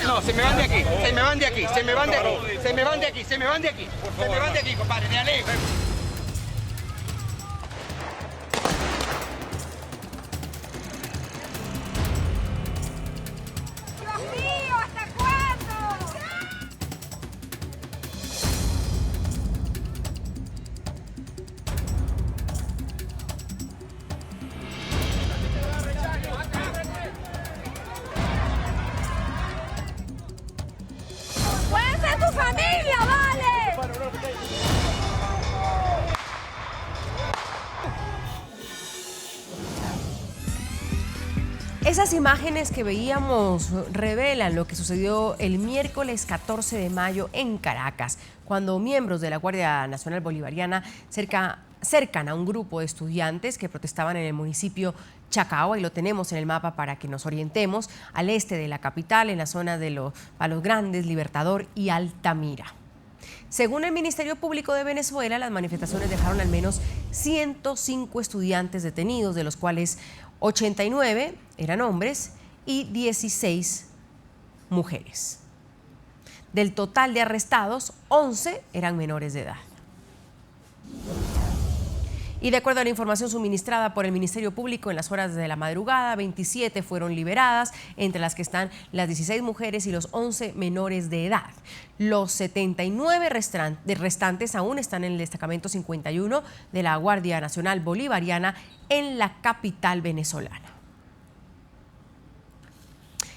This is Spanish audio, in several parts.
No, se me van de aquí, se me van de aquí, se me van de aquí, se me van de aquí, se me van de aquí, se me van de aquí, compadre, de lejos. ¡Dios mío! ¿Hasta cuándo? ¡Puede ser tu familia, vale! Esas imágenes que veíamos revelan lo que sucedió el miércoles 14 de mayo en Caracas, cuando miembros de la Guardia Nacional Bolivariana cercan a un grupo de estudiantes que protestaban en el municipio Chacao, y lo tenemos en el mapa para que nos orientemos, al este de la capital, en la zona de Palos Grandes, Libertador y Altamira. Según el Ministerio Público de Venezuela, las manifestaciones dejaron al menos 105 estudiantes detenidos, de los cuales 89 eran hombres y 16 mujeres. Del total de arrestados, 11 eran menores de edad. Y de acuerdo a la información suministrada por el Ministerio Público, en las horas de la madrugada, 27 fueron liberadas, entre las que están las 16 mujeres y los 11 menores de edad. Los 79 restantes aún están en el destacamento 51 de la Guardia Nacional Bolivariana en la capital venezolana.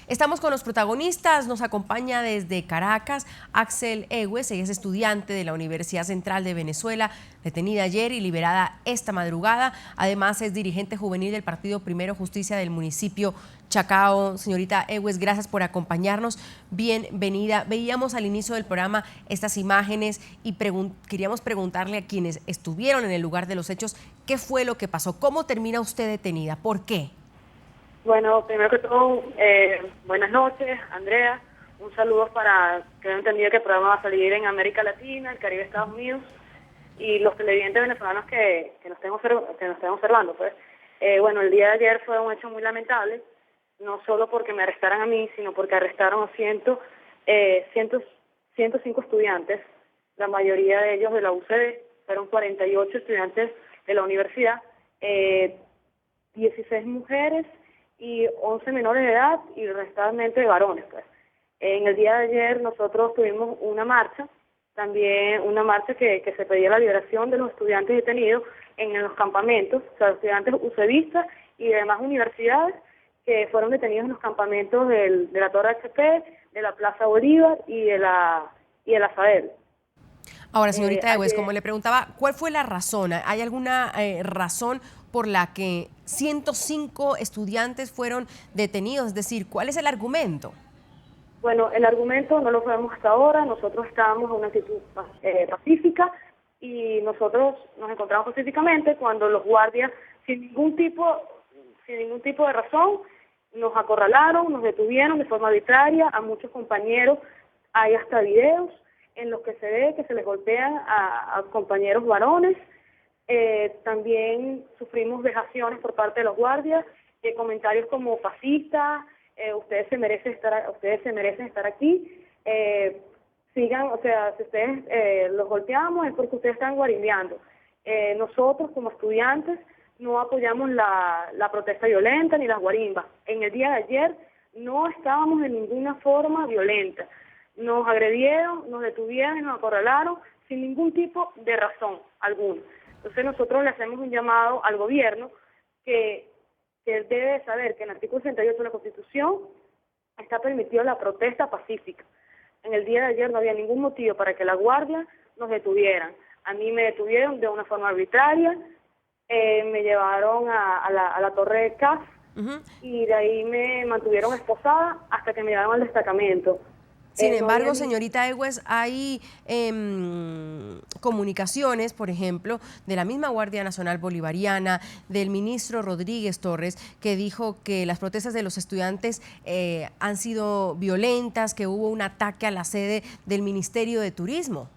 Estamos con los protagonistas. Nos acompaña desde Caracas Axel Egues. Ella es estudiante de la Universidad Central de Venezuela, detenida ayer y liberada esta madrugada. Además, es dirigente juvenil del Partido Primero Justicia del municipio Chacao. Señorita Egues, gracias por acompañarnos. Bienvenida. Veíamos al inicio del programa estas imágenes y queríamos preguntarle a quienes estuvieron en el lugar de los hechos qué fue lo que pasó. ¿Cómo termina usted detenida? ¿Por qué? Bueno, primero que todo, buenas noches, Andrea. Un saludo para que he entendido que el programa va a salir en América Latina, el Caribe, Estados Unidos y los televidentes venezolanos que nos estén observando. Pues. Bueno, el día de ayer fue un hecho muy lamentable, no solo porque me arrestaran a mí, sino porque arrestaron a 105 estudiantes, la mayoría de ellos de la UCD, fueron 48 estudiantes de la universidad, 16 mujeres y 11 menores de edad y restantemente varones. Pues. En el día de ayer nosotros tuvimos una marcha, también una marcha que se pedía la liberación de los estudiantes detenidos en los campamentos, o sea, los estudiantes UCBistas y de demás universidades que fueron detenidos en los campamentos de la Torre HP, de la Plaza Bolívar y de la FADEL. Ahora, señorita Egues, como le preguntaba, ¿cuál fue la razón? ¿Hay alguna razón por la que 105 estudiantes fueron detenidos? Es decir, ¿cuál es el argumento? Bueno, el argumento no lo sabemos hasta ahora. Nosotros estábamos en una actitud pacífica y nosotros nos encontramos pacíficamente cuando los guardias, sin ningún tipo de razón, nos acorralaron, nos detuvieron de forma arbitraria. A muchos compañeros hay hasta videos en los que se ve que se les golpean a compañeros varones. También sufrimos vejaciones por parte de los guardias, comentarios como fascistas, ustedes se merecen estar aquí, sigan, o sea, si ustedes los golpeamos es porque ustedes están guarimbeando. Nosotros como estudiantes no apoyamos la protesta violenta ni las guarimbas. En el día de ayer no estábamos de ninguna forma violenta. Nos agredieron, nos detuvieron y nos acorralaron sin ningún tipo de razón alguna. Entonces nosotros le hacemos un llamado al gobierno que debe saber que en el artículo 68 de la Constitución está permitido la protesta pacífica. En el día de ayer no había ningún motivo para que la guardia nos detuvieran. A mí me detuvieron de una forma arbitraria, me llevaron a la torre de CAF y de ahí me mantuvieron esposada hasta que me llevaron al destacamento. Sin embargo, señorita Egues, hay comunicaciones, por ejemplo, de la misma Guardia Nacional Bolivariana, del ministro Rodríguez Torres, que dijo que las protestas de los estudiantes han sido violentas, que hubo un ataque a la sede del Ministerio de Turismo.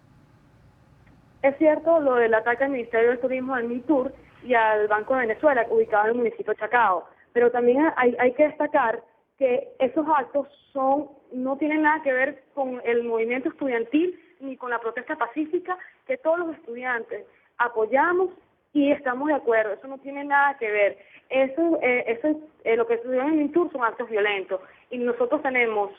Es cierto lo del ataque al Ministerio de Turismo, al MINTUR y al Banco de Venezuela, ubicado en el municipio de Chacao, pero también hay que destacar que esos actos no tienen nada que ver con el movimiento estudiantil ni con la protesta pacífica que todos los estudiantes apoyamos y estamos de acuerdo. Eso no tiene nada que ver. Lo que sucedió en Intur son actos violentos y nosotros tenemos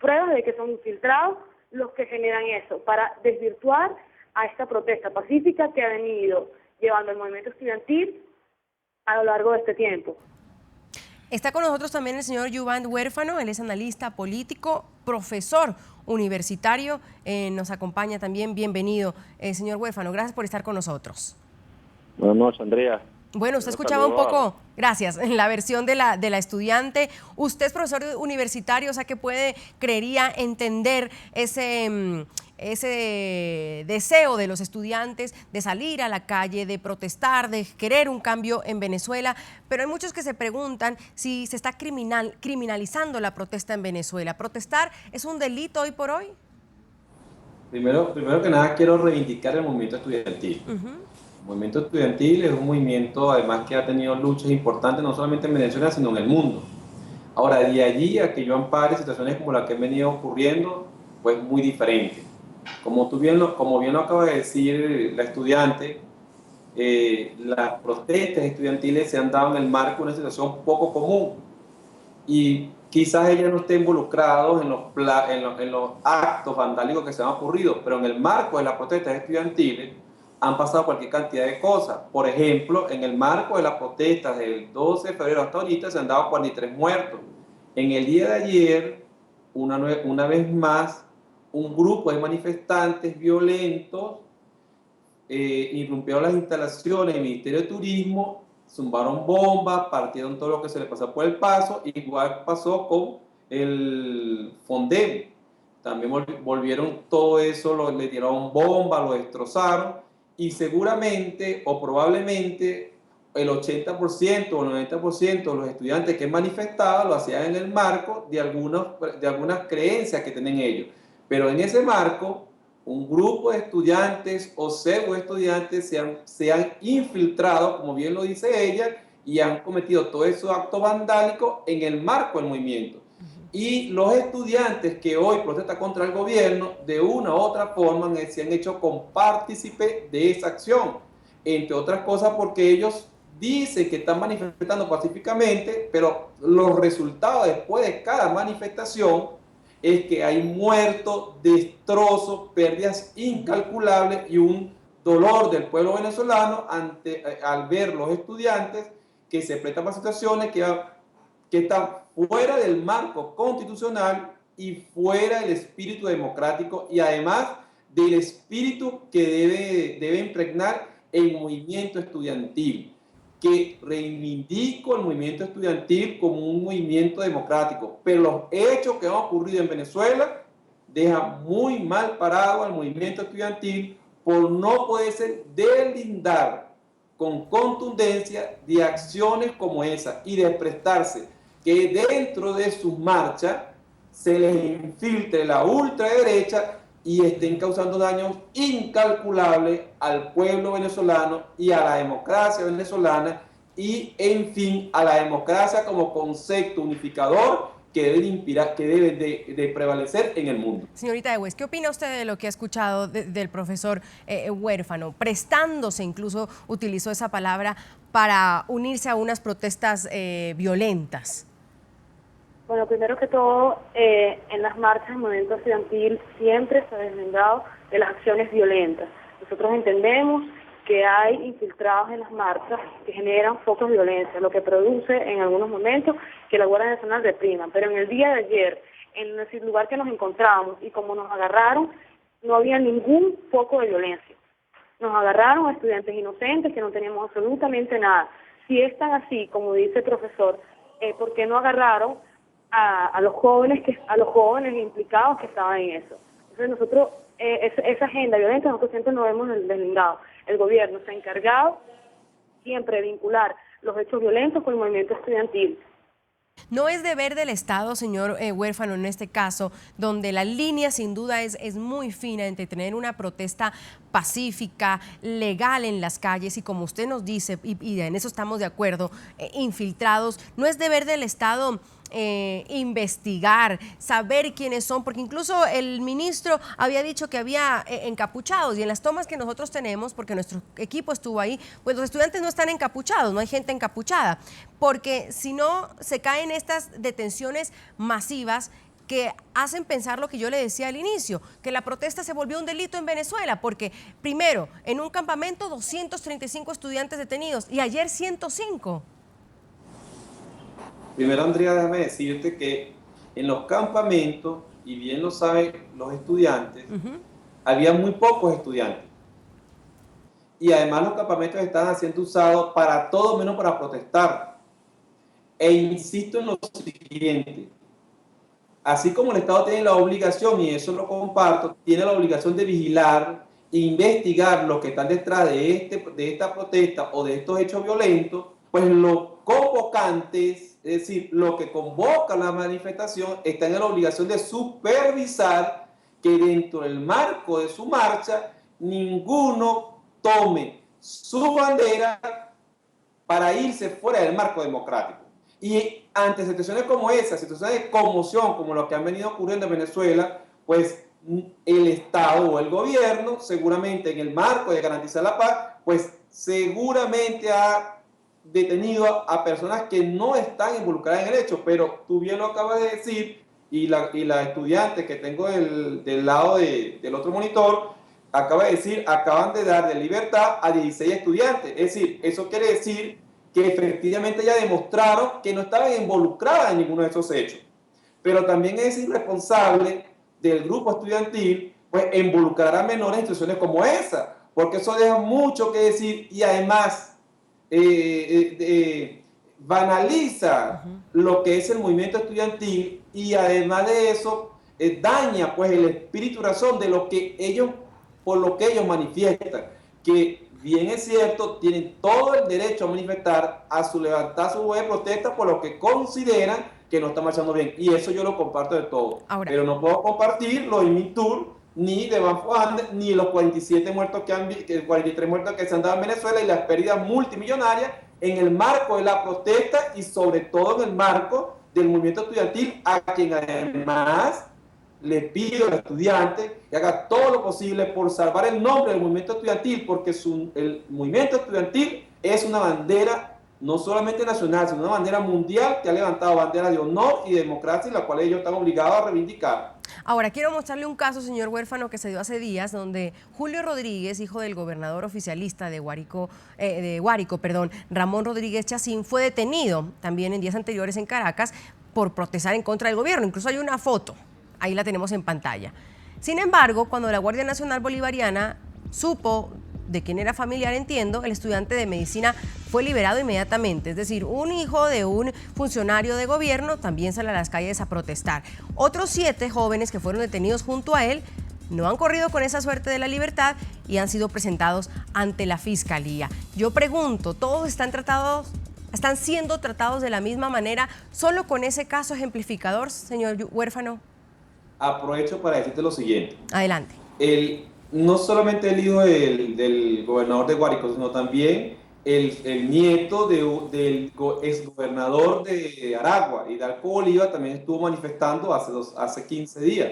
pruebas de que son infiltrados los que generan eso para desvirtuar a esta protesta pacífica que ha venido llevando el movimiento estudiantil a lo largo de este tiempo. Está con nosotros también el señor Youband Huérfano, él es analista político, profesor universitario, nos acompaña también, bienvenido. Señor Huérfano, gracias por estar con nosotros. Buenas noches, Andrea. Bueno, usted escuchaba un poco, gracias, la versión de la estudiante. Usted es profesor universitario, o sea que creería entender ese deseo de los estudiantes de salir a la calle, de protestar, de querer un cambio en Venezuela, pero hay muchos que se preguntan si se está criminalizando la protesta en Venezuela. ¿Protestar es un delito hoy por hoy? Primero que nada quiero reivindicar el movimiento estudiantil. El movimiento estudiantil es un movimiento además que ha tenido luchas importantes no solamente en Venezuela sino en el mundo. Ahora, de allí a que yo ampare situaciones como la que han venido ocurriendo, pues muy diferente. Como bien lo acaba de decir la estudiante, las protestas estudiantiles se han dado en el marco de una situación poco común y quizás ella no esté involucrada en los actos vandálicos que se han ocurrido, pero en el marco de las protestas estudiantiles han pasado cualquier cantidad de cosas. Por ejemplo, en el marco de las protestas del 12 de febrero hasta ahorita se han dado 43 muertos. En el día de ayer, una vez más, un grupo de manifestantes violentos irrumpieron las instalaciones del Ministerio de Turismo, zumbaron bombas, partieron todo lo que se le pasó por el paso, igual pasó con el Fondem. También volvieron todo eso, le tiraron bombas, lo destrozaron y seguramente o probablemente el 80% o el 90% de los estudiantes que manifestaban lo hacían en el marco de algunas creencias que tienen ellos. Pero en ese marco, un grupo de estudiantes o pseudo estudiantes se han infiltrado, como bien lo dice ella, y han cometido todos esos actos vandálicos en el marco del movimiento. Y los estudiantes que hoy protestan contra el gobierno, de una u otra forma, se han hecho compartícipe de esa acción. Entre otras cosas porque ellos dicen que están manifestando pacíficamente, pero los resultados después de cada manifestación es que hay muertos, destrozos, pérdidas incalculables y un dolor del pueblo venezolano al ver los estudiantes que se prestan para situaciones que están fuera del marco constitucional y fuera del espíritu democrático y además del espíritu que debe impregnar el movimiento estudiantil, que reivindico el movimiento estudiantil como un movimiento democrático, pero los hechos que han ocurrido en Venezuela dejan muy mal parado al movimiento estudiantil por no poderse deslindar con contundencia de acciones como esa y de prestarse que dentro de sus marchas se les infiltre la ultraderecha y estén causando daños incalculables al pueblo venezolano y a la democracia venezolana y, en fin, a la democracia como concepto unificador que debe de prevalecer en el mundo. Señorita Egues, ¿qué opina usted de lo que ha escuchado del profesor Huérfano? Prestándose, incluso utilizó esa palabra, para unirse a unas protestas violentas. Bueno, primero que todo, en las marchas del movimiento estudiantil siempre se ha deslindado de las acciones violentas. Nosotros entendemos que hay infiltrados en las marchas que generan focos de violencia, lo que produce en algunos momentos que la Guardia Nacional reprima. Pero en el día de ayer, en el lugar que nos encontrábamos y como nos agarraron, no había ningún foco de violencia. Nos agarraron a estudiantes inocentes que no teníamos absolutamente nada. Si es tan así, como dice el profesor, ¿por qué no agarraron a los jóvenes implicados que estaban en eso? Entonces nosotros, esa agenda violenta, nosotros siempre nos hemos deslindado. El gobierno se ha encargado siempre de vincular los hechos violentos con el movimiento estudiantil. ¿No es deber del Estado, señor Huérfano, en este caso, donde la línea sin duda es muy fina entre tener una protesta pacífica, legal en las calles y, como usted nos dice, y en eso estamos de acuerdo, infiltrados? ¿No es deber del Estado investigar, saber quiénes son, porque incluso el ministro había dicho que había encapuchados, y en las tomas que nosotros tenemos, porque nuestro equipo estuvo ahí, pues los estudiantes no están encapuchados, no hay gente encapuchada, porque si no se caen estas detenciones masivas que hacen pensar lo que yo le decía al inicio, que la protesta se volvió un delito en Venezuela, porque primero, en un campamento 235 estudiantes detenidos y ayer 105. Primero, Andrea, déjame decirte que en los campamentos, y bien lo saben los estudiantes, había muy pocos estudiantes. Y además los campamentos estaban siendo usados para todo menos para protestar. E insisto en lo siguiente. Así como el Estado tiene la obligación, y eso lo comparto, tiene la obligación de vigilar e investigar los que están detrás de esta protesta o de estos hechos violentos, pues los convocantes, es decir, los que convocan la manifestación, están en la obligación de supervisar que dentro del marco de su marcha, ninguno tome su bandera para irse fuera del marco democrático. Y ante situaciones como esas, situaciones de conmoción como lo que han venido ocurriendo en Venezuela, pues el Estado o el gobierno, seguramente en el marco de garantizar la paz, pues seguramente ha detenido a personas que no están involucradas en el hecho. Pero tú bien lo acabas de decir, y la estudiante que tengo del lado del otro monitor, acaba de decir, acaban de dar de libertad a 16 estudiantes. Es decir, eso quiere decir que efectivamente ya demostraron que no estaban involucradas en ninguno de esos hechos. Pero también es irresponsable del grupo estudiantil pues involucrar a menores en situaciones como esa, porque eso deja mucho que decir y además banaliza lo que es el movimiento estudiantil, y además de eso daña pues el espíritu y razón de lo que ellos, por lo que ellos manifiestan, que bien es cierto, tienen todo el derecho a manifestar, levantar su voz de protesta por lo que consideran que no está marchando bien. Y eso yo lo comparto de todo. Ahora, pero no puedo compartir lo de MINTUR, ni de Banco Andes, ni los 43 muertos que se han dado en Venezuela y las pérdidas multimillonarias en el marco de la protesta y sobre todo en el marco del movimiento estudiantil, a quien además le pido al estudiante que haga todo lo posible por salvar el nombre del movimiento estudiantil, porque el movimiento estudiantil es una bandera no solamente nacional, sino una bandera mundial que ha levantado bandera de honor y democracia, la cual ellos están obligados a reivindicar. Ahora, quiero mostrarle un caso, señor Huérfano, que se dio hace días, donde Julio Rodríguez, hijo del gobernador oficialista de Guárico, Ramón Rodríguez Chacín, fue detenido también en días anteriores en Caracas por protestar en contra del gobierno. Incluso hay una foto. Ahí la tenemos en pantalla. Sin embargo, cuando la Guardia Nacional Bolivariana supo de quién era familiar, entiendo, el estudiante de medicina fue liberado inmediatamente. Es decir, un hijo de un funcionario de gobierno también sale a las calles a protestar. Otros 7 jóvenes que fueron detenidos junto a él no han corrido con esa suerte de la libertad y han sido presentados ante la Fiscalía. Yo pregunto, ¿todos están siendo tratados de la misma manera, solo con ese caso ejemplificador, señor Huérfano? Aprovecho para decirte lo siguiente. Adelante. No solamente el hijo del gobernador de Guárico, sino también el nieto del exgobernador de Aragua, Hidalgo Bolívar, también estuvo manifestando hace 15 días.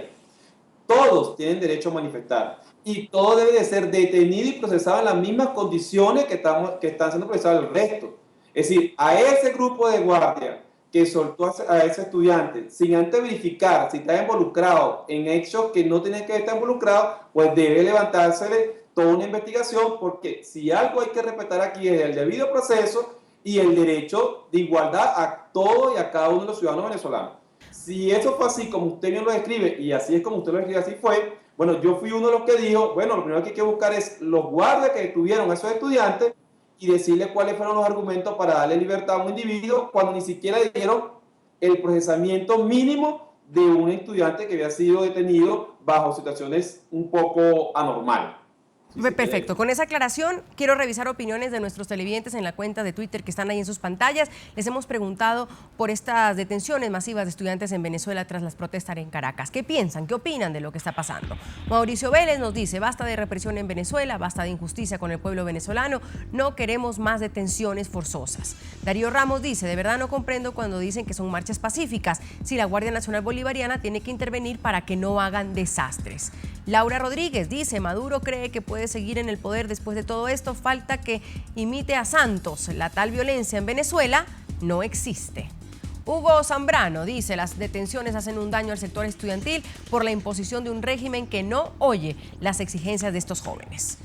Todos tienen derecho a manifestar y todo debe de ser detenido y procesado en las mismas condiciones que están siendo procesados el resto. Es decir, a ese grupo de guardia que soltó a ese estudiante sin antes verificar si está involucrado en hechos que no tienen que estar involucrados, pues debe levantársele toda una investigación, porque si algo hay que respetar aquí es el debido proceso y el derecho de igualdad a todo y a cada uno de los ciudadanos venezolanos. Si eso fue así como usted bien lo describe, y así es como usted lo describe, así fue, bueno, yo fui uno de los que dijo, bueno, lo primero que hay que buscar es los guardias que detuvieron a esos estudiantes y decirle cuáles fueron los argumentos para darle libertad a un individuo cuando ni siquiera le dieron el procesamiento mínimo de un estudiante que había sido detenido bajo situaciones un poco anormales. si se Perfecto. quiere. Con esa aclaración, quiero revisar opiniones de nuestros televidentes en la cuenta de Twitter que están ahí en sus pantallas. Les hemos preguntado por estas detenciones masivas de estudiantes en Venezuela tras las protestas en Caracas. ¿Qué piensan? ¿Qué opinan de lo que está pasando? Mauricio Vélez nos dice, basta de represión en Venezuela, basta de injusticia con el pueblo venezolano, no queremos más detenciones forzosas. Darío Ramos dice, de verdad no comprendo cuando dicen que son marchas pacíficas, si la Guardia Nacional Bolivariana tiene que intervenir para que no hagan desastres. Laura Rodríguez dice, Maduro cree que puede seguir en el poder después de todo esto, falta que imite a Santos. La tal violencia en Venezuela no existe. Hugo Zambrano dice, las detenciones hacen un daño al sector estudiantil por la imposición de un régimen que no oye las exigencias de estos jóvenes.